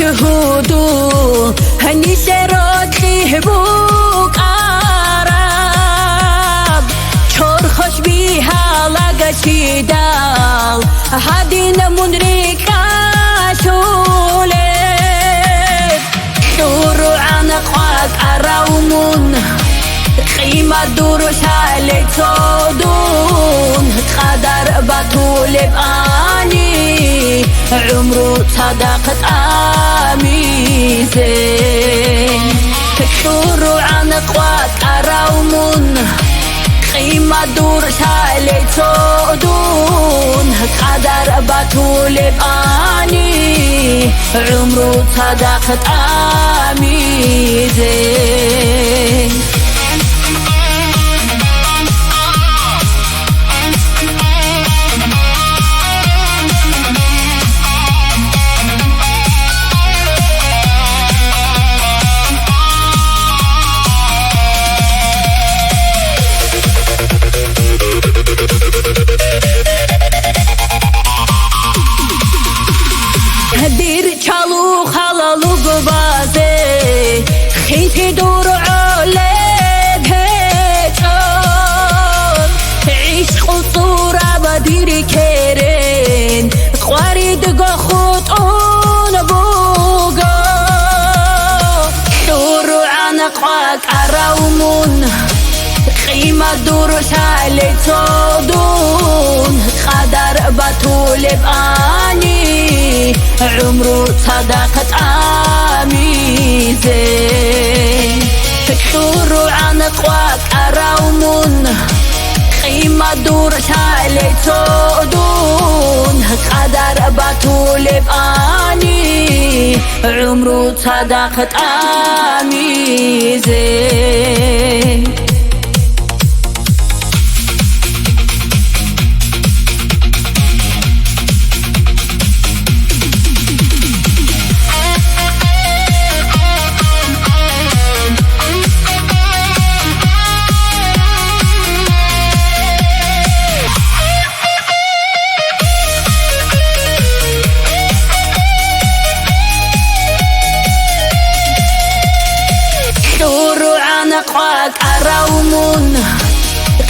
شهودو هني سرات لهبوك عرب شور خوش بيها لقشي دال هادينا منريكا شولد شورو عنقواك أراومون قيمة دورو شالي تصودون تقدر بطولب آني عمرو صداقة آميزين تكشورو عنقواك أراومون قيمة دور شالي تصودون تقدر بطولب آني عمرو صداقة آميزين هدير چالو خلالو ببازه خيتي دور علب هجان عشق و صورة بدير كرين قواري دقا خطون بوغا شورو عنقواك أراومون قيمة دور شالي تصودون قدر بطولب آني عمرو صداقة آميزين تكشورو عنقواك أراومون قيمة دور شالي تصودون قدر بطولب آني عمرو صداقة آميزين عنقواك أراومون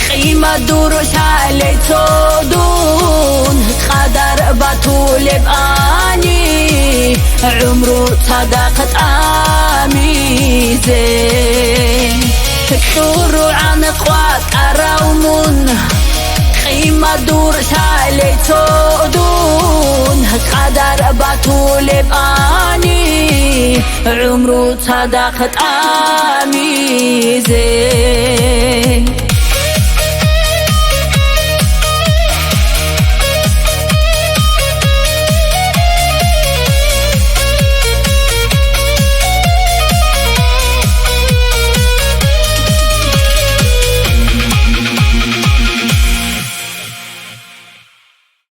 قيمة دور شالي تصودون قدر بطولب آني عمرو صداقة آميزين تكشورو عنقواك أراومون قيمة دور شالي تصودون قدر بطولب آني عمرو صداقة آميزين